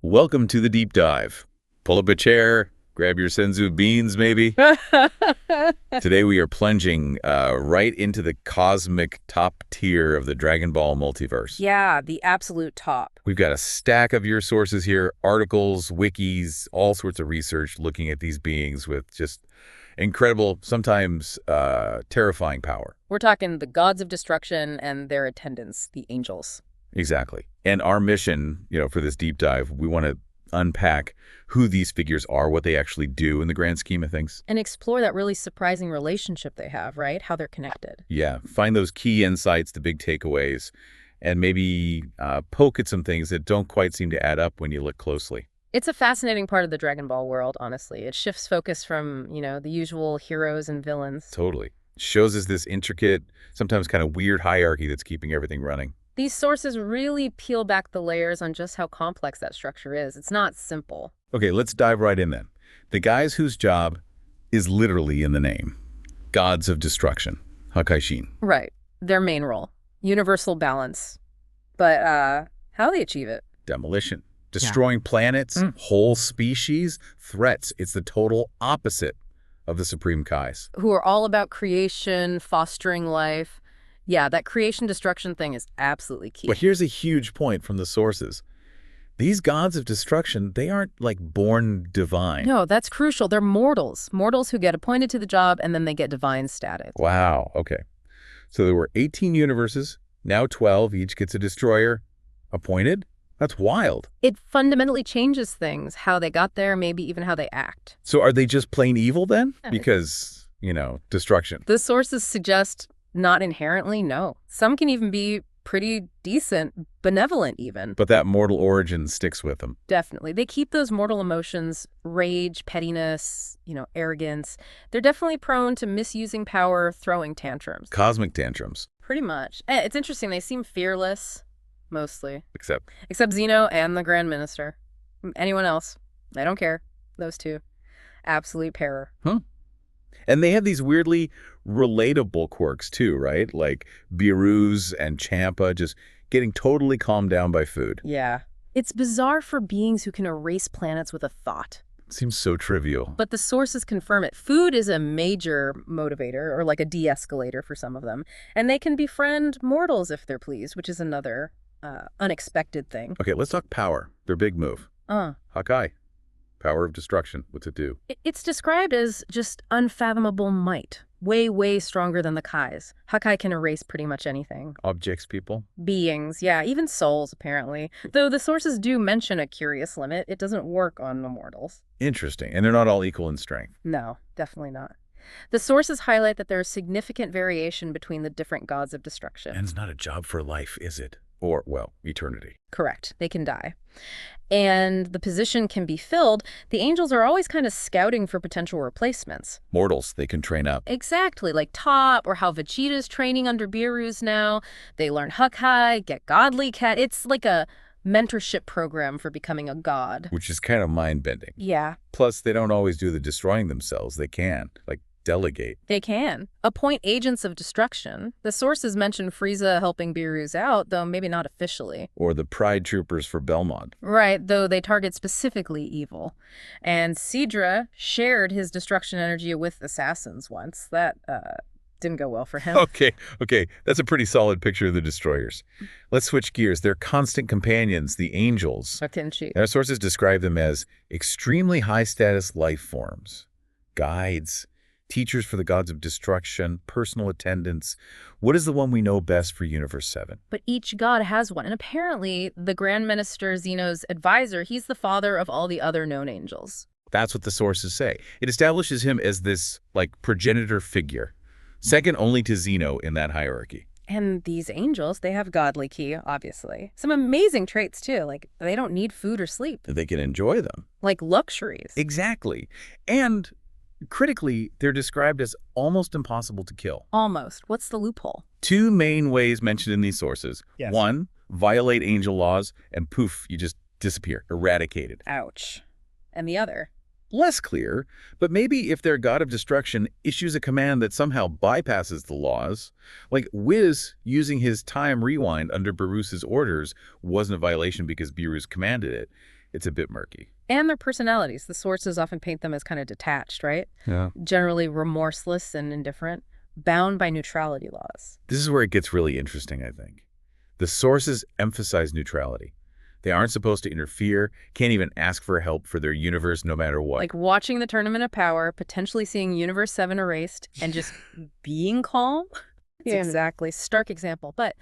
Welcome to the deep dive. Pull up a chair, grab your senzu beans maybe. Today we are plunging right into the cosmic top tier of the Dragon Ball multiverse. Yeah, the absolute top. We've got a stack of your sources here, articles, wikis, all sorts of research looking at these beings with just incredible, sometimes terrifying power. We're talking the gods of destruction and their attendants, the angels. Exactly. And our mission, for this deep dive, we want to unpack who these figures are, what they actually do in the grand scheme of things. And explore that really surprising relationship they have, right? How they're connected. Yeah, find those key insights, the big takeaways, and maybe poke at some things that don't quite seem to add up when you look closely. It's a fascinating part of the Dragon Ball world, honestly. It shifts focus from, the usual heroes and villains. Totally. Shows us this intricate, sometimes kind of weird hierarchy that's keeping everything running. These sources really peel back the layers on just how complex that structure is. It's not simple. Okay, let's dive right in then. The guys whose job is literally in the name. Gods of destruction. Hakaishin. Right. Their main role. Universal balance. But how they achieve it? Demolition. Destroying planets, whole species, threats. It's the total opposite of the Supreme Kais. Who are all about creation, fostering life. Yeah, that creation-destruction thing is absolutely key. But here's a huge point from the sources. These gods of destruction, they aren't like born divine. No, that's crucial. They're mortals. Mortals who get appointed to the job and then they get divine status. Wow, okay. So there were 18 universes, now 12, each gets a destroyer appointed? That's wild. It fundamentally changes things, how they got there, maybe even how they act. So are they just plain evil then? Because, destruction. The sources suggest not inherently, no. Some can even be pretty decent, benevolent even. But that mortal origin sticks with them. Definitely. They keep those mortal emotions, rage, pettiness, arrogance. They're definitely prone to misusing power, throwing tantrums. Cosmic tantrums. Pretty much. It's interesting. They seem fearless, mostly. Except Zeno and the Grand Minister. Anyone else, I don't care. Those two. Absolute terror. Huh. And they have these weirdly relatable quirks too, right? Like Beerus and Champa just getting totally calmed down by food. Yeah. It's bizarre for beings who can erase planets with a thought. Seems so trivial. But the sources confirm it. Food is a major motivator, or like a de-escalator for some of them. And they can befriend mortals if they're pleased, which is another unexpected thing. Okay, let's talk power. Their big move. Hakai. Power of destruction. What's it do? It's described as just unfathomable might. Way, way stronger than the Kais. Hakai can erase pretty much anything. Objects, people? Beings, yeah, even souls, apparently. Though the sources do mention a curious limit, it doesn't work on immortals. Interesting. And they're not all equal in strength. No, definitely not. The sources highlight that there is significant variation between the different gods of destruction. And it's not a job for life, is it? Or, well, eternity. Correct. They can die. And the position can be filled. The angels are always kind of scouting for potential replacements. Mortals, they can train up. Exactly, like Top, or how Vegeta's training under Beerus now. They learn Hakai, get godly cat. It's like a mentorship program for becoming a god. Which is kind of mind-bending. Yeah. Plus, they don't always do the destroying themselves. They can, delegate. They can. Appoint agents of destruction. The sources mention Frieza helping Beerus out, though maybe not officially. Or the Pride Troopers for Belmont. Right, though they target specifically evil. And Sidra shared his destruction energy with assassins once. That didn't go well for him. Okay. That's a pretty solid picture of the destroyers. Let's switch gears. They're constant companions, the angels. Akinchi. Our sources describe them as extremely high-status life forms. Guides. Teachers for the gods of destruction, personal attendants. What is the one we know best for Universe 7? But each god has one. And apparently, the Grand Minister, Zeno's advisor, he's the father of all the other known angels. That's what the sources say. It establishes him as this, progenitor figure. Second only to Zeno in that hierarchy. And these angels, they have godly ki, obviously. Some amazing traits, too. They don't need food or sleep. They can enjoy them. Like luxuries. Exactly. And critically, they're described as almost impossible to kill. Almost. What's the loophole? Two main ways mentioned in these sources. Yes. One, violate angel laws, and poof, you just disappear, eradicated. Ouch. And the other? Less clear, but maybe if their god of destruction issues a command that somehow bypasses the laws, like Whis using his time rewind under Beerus' orders wasn't a violation because Beerus commanded it. It's a bit murky. And their personalities. The sources often paint them as kind of detached, right? Yeah. Generally remorseless and indifferent, bound by neutrality laws. This is where it gets really interesting, I think. The sources emphasize neutrality. They aren't supposed to interfere, can't even ask for help for their universe no matter what. Like watching the Tournament of Power, potentially seeing Universe 7 erased, and just being calm. It's exactly stark example. But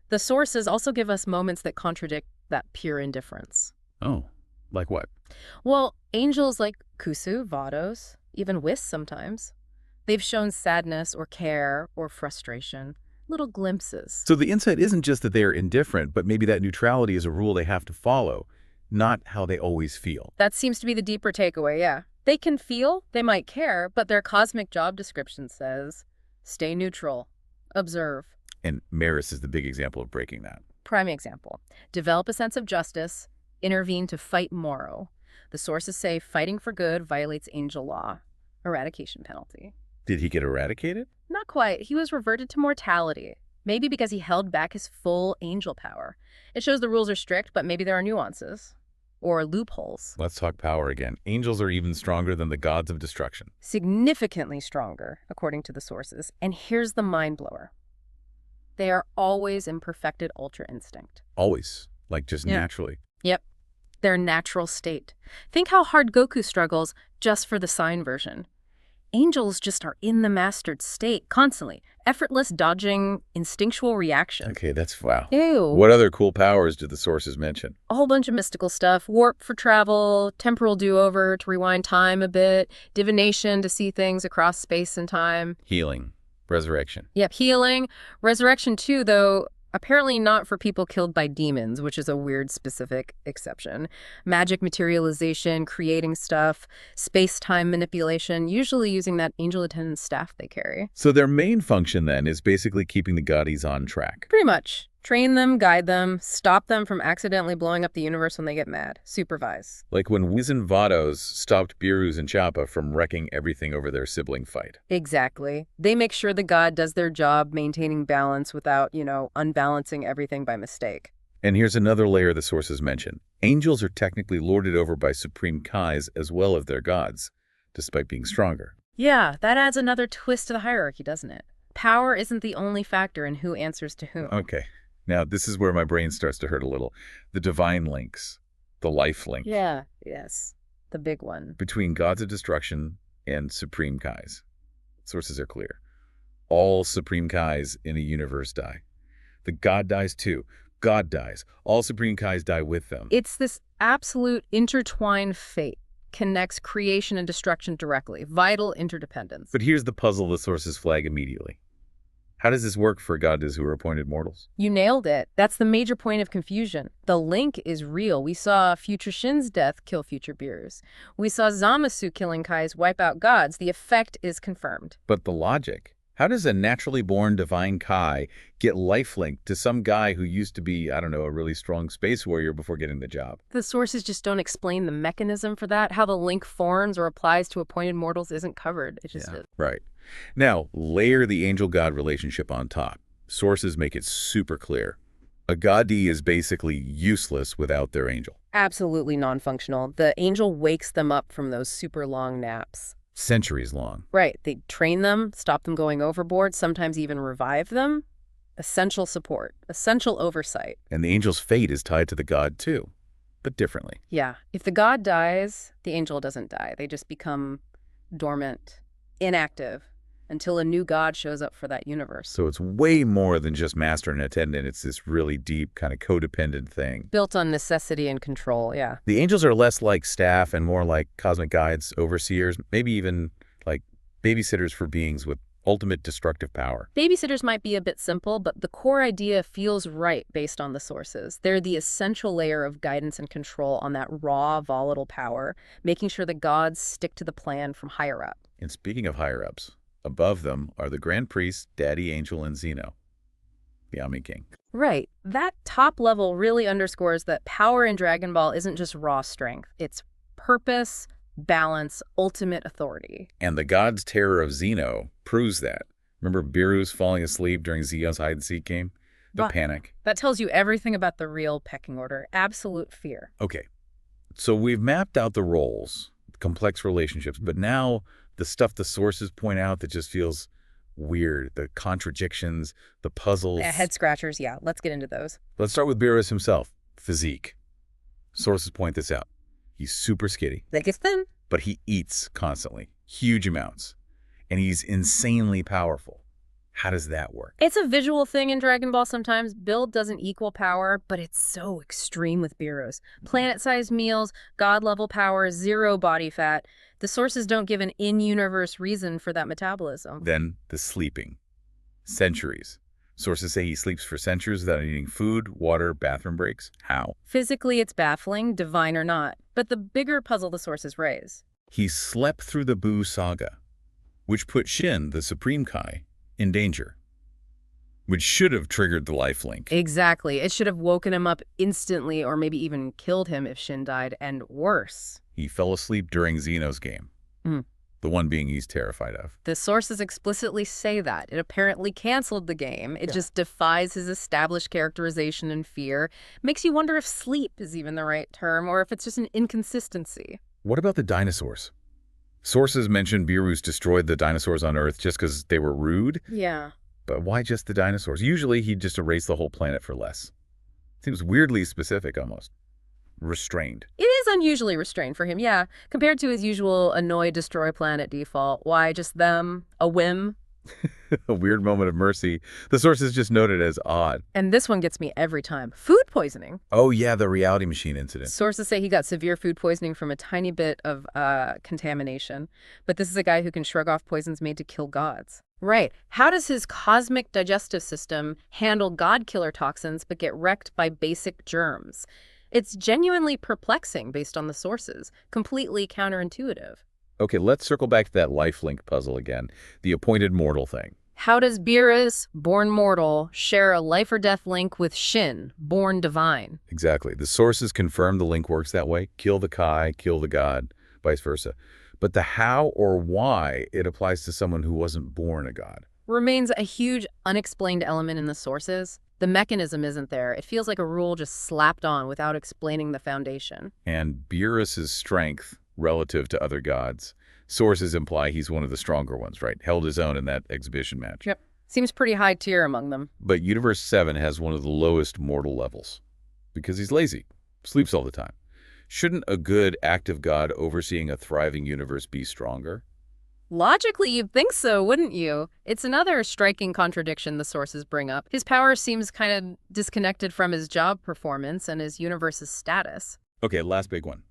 the sources also give us moments that contradict that pure indifference. Oh, like what? Well, angels like Kusu, Vados, even Whis sometimes, they've shown sadness or care or frustration, little glimpses. So the insight isn't just that they are indifferent, but maybe that neutrality is a rule they have to follow, not how they always feel. That seems to be the deeper takeaway, yeah. They can feel, they might care, but their cosmic job description says, stay neutral, observe. And Maris is the big example of breaking that. Prime example, develop a sense of justice, intervene to fight Moro. The sources say fighting for good violates angel law, eradication penalty. Did he get eradicated? Not quite. He was reverted to mortality, maybe because he held back his full angel power. It shows the rules are strict, but maybe there are nuances or loopholes. Let's talk power again. Angels are even stronger than the gods of destruction. Significantly stronger, according to the sources. And here's the mind blower. They are always in perfected ultra instinct. Always. Like just naturally. Yep. Their natural state. Think how hard Goku struggles just for the sign version. Angels just are in the mastered state constantly. Effortless dodging, instinctual reaction. Okay, that's wow. Ew. What other cool powers did the sources mention? A whole bunch of mystical stuff. Warp for travel, temporal do-over to rewind time a bit, divination to see things across space and time. Healing. Resurrection. Yep, healing. Resurrection too, though apparently not for people killed by demons, which is a weird specific exception. Magic materialization, creating stuff, space-time manipulation, usually using that angel attendant staff they carry. So their main function then is basically keeping the goddies on track. Pretty much. Train them, guide them, stop them from accidentally blowing up the universe when they get mad. Supervise. Like when Whis and Vados stopped Beerus and Chappa from wrecking everything over their sibling fight. Exactly. They make sure the god does their job maintaining balance without, unbalancing everything by mistake. And here's another layer the sources mention. Angels are technically lorded over by supreme Kais as well as their gods, despite being stronger. Yeah, that adds another twist to the hierarchy, doesn't it? Power isn't the only factor in who answers to whom. Okay. Now, this is where my brain starts to hurt a little. The divine links, the life link. Yeah, yes, the big one. Between gods of destruction and supreme Kais. Sources are clear. All supreme Kais in a universe die. The god dies too. God dies. All supreme Kais die with them. It's this absolute intertwined fate. Connects creation and destruction directly. Vital interdependence. But here's the puzzle the sources flag immediately. How does this work for goddesses who are appointed mortals? You nailed it. That's the major point of confusion. The link is real. We saw future Shin's death kill future Beerus. We saw Zamasu killing Kais wipe out gods. The effect is confirmed. But the logic? How does a naturally born divine Kai get life-linked to some guy who used to be, I don't know, a really strong space warrior before getting the job? The sources just don't explain the mechanism for that. How the link forms or applies to appointed mortals isn't covered. It just is. Right. Now, layer the angel-god relationship on top. Sources make it super clear. A goddess is basically useless without their angel. Absolutely non-functional. The angel wakes them up from those super long naps. Centuries long. Right. They train them, stop them going overboard, sometimes even revive them. Essential support, essential oversight. And the angel's fate is tied to the god too, but differently. Yeah. If the god dies, the angel doesn't die. They just become dormant, inactive, until a new god shows up for that universe. So it's way more than just master and attendant. It's this really deep kind of codependent thing. Built on necessity and control, yeah. The angels are less like staff and more like cosmic guides, overseers, maybe even like babysitters for beings with ultimate destructive power. Babysitters might be a bit simple, but the core idea feels right based on the sources. They're the essential layer of guidance and control on that raw, volatile power, making sure the gods stick to the plan from higher up. And speaking of higher-ups, above them are the Grand Priests, Daddy Angel, and Zeno, the Ami King. Right. That top level really underscores that power in Dragon Ball isn't just raw strength. It's purpose, balance, ultimate authority. And the god's terror of Zeno proves that. Remember Beerus falling asleep during Zeno's hide-and-seek game? The panic. That tells you everything about the real pecking order. Absolute fear. Okay. So we've mapped out the roles, complex relationships, but now the stuff the sources point out that just feels weird, the contradictions, the puzzles. Head scratchers, yeah. Let's get into those. Let's start with Beerus himself. Physique. Sources point this out. He's super skinny. Like it's thin. But he eats constantly, huge amounts. And he's insanely powerful. How does that work? It's a visual thing in Dragon Ball sometimes. Build doesn't equal power, but it's so extreme with Beerus. Planet-sized meals, god-level power, zero body fat. The sources don't give an in-universe reason for that metabolism. Then the sleeping. Centuries. Sources say he sleeps for centuries without eating food, water, bathroom breaks. How? Physically, it's baffling, divine or not. But the bigger puzzle the sources raise. He slept through the Buu saga, which put Shin, the Supreme Kai, in danger, which should have triggered the life link. Exactly. It should have woken him up instantly or maybe even killed him if Shin died, and worse. He fell asleep during Zeno's game, the one being he's terrified of. The sources explicitly say that. It apparently canceled the game. It just defies his established characterization and fear. Makes you wonder if sleep is even the right term or if it's just an inconsistency. What about the dinosaurs? Sources mention Beerus destroyed the dinosaurs on Earth just because they were rude. Yeah. But why just the dinosaurs? Usually he'd just erase the whole planet for less. Seems weirdly specific almost. Restrained. It is unusually restrained for him, yeah. Compared to his usual annoy, destroy planet default. Why just them? A whim? A weird moment of mercy. The sources just noted as odd. And this one gets me every time. Food poisoning. Oh yeah, the reality machine incident. Sources say he got severe food poisoning from a tiny bit of contamination. But this is a guy who can shrug off poisons made to kill gods. Right. How does his cosmic digestive system handle god-killer toxins but get wrecked by basic germs? It's genuinely perplexing based on the sources. Completely counterintuitive. Okay, let's circle back to that lifelink puzzle again. The appointed mortal thing. How does Beerus, born mortal, share a life or death link with Shin, born divine? Exactly. The sources confirm the link works that way. Kill the Kai, kill the god, vice versa. But the how or why it applies to someone who wasn't born a god remains a huge unexplained element in the sources. The mechanism isn't there. It feels like a rule just slapped on without explaining the foundation. And Beerus' strength relative to other gods. Sources imply he's one of the stronger ones, right? Held his own in that exhibition match. Yep. Seems pretty high tier among them. But Universe 7 has one of the lowest mortal levels because he's lazy, sleeps all the time. Shouldn't a good, active god overseeing a thriving universe be stronger? Logically, you'd think so, wouldn't you? It's another striking contradiction the sources bring up. His power seems kind of disconnected from his job performance and his universe's status. Okay, last big one.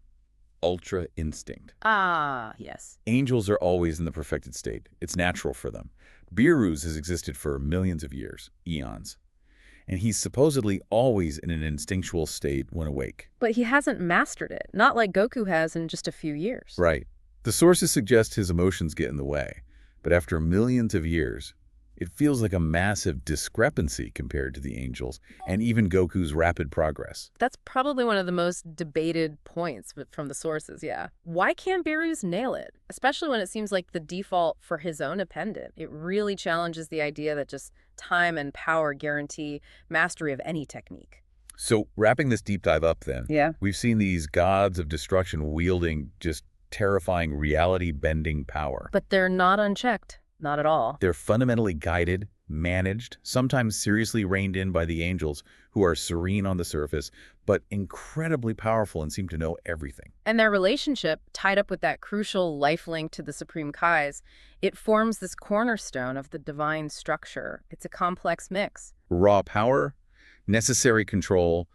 Ultra instinct. Ah, yes. Angels are always in the perfected state. It's natural for them. Beerus has existed for millions of years, eons. And he's supposedly always in an instinctual state when awake. But he hasn't mastered it, not like Goku has in just a few years. Right. The sources suggest his emotions get in the way. But after millions of years, it feels like a massive discrepancy compared to the angels and even Goku's rapid progress. That's probably one of the most debated points from the sources, yeah. Why can't Beerus nail it? Especially when it seems like the default for his own appendant. It really challenges the idea that just time and power guarantee mastery of any technique. So wrapping this deep dive up then, yeah, we've seen these gods of destruction wielding just terrifying reality-bending power. But they're not unchecked. Not at all. They're fundamentally guided, managed, sometimes seriously reined in by the angels, who are serene on the surface, but incredibly powerful and seem to know everything. And their relationship, tied up with that crucial life link to the Supreme Kais, it forms this cornerstone of the divine structure. It's a complex mix. Raw power, necessary control,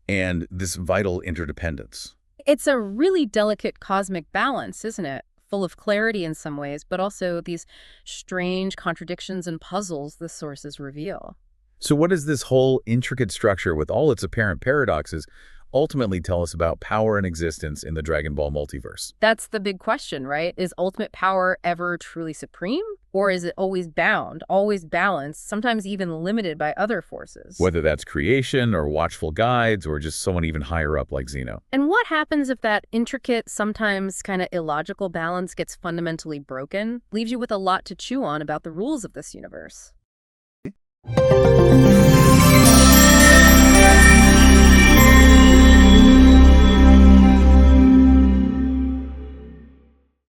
and this vital interdependence. It's a really delicate cosmic balance, isn't it? Full of clarity in some ways, but also these strange contradictions and puzzles the sources reveal. So what does this whole intricate structure with all its apparent paradoxes ultimately tell us about power and existence in the Dragon Ball multiverse? That's the big question, right? Is ultimate power ever truly supreme? Or is it always bound, always balanced, sometimes even limited by other forces? Whether that's creation or watchful guides or just someone even higher up like Zeno. And what happens if that intricate, sometimes kind of illogical balance gets fundamentally broken? Leaves you with a lot to chew on about the rules of this universe.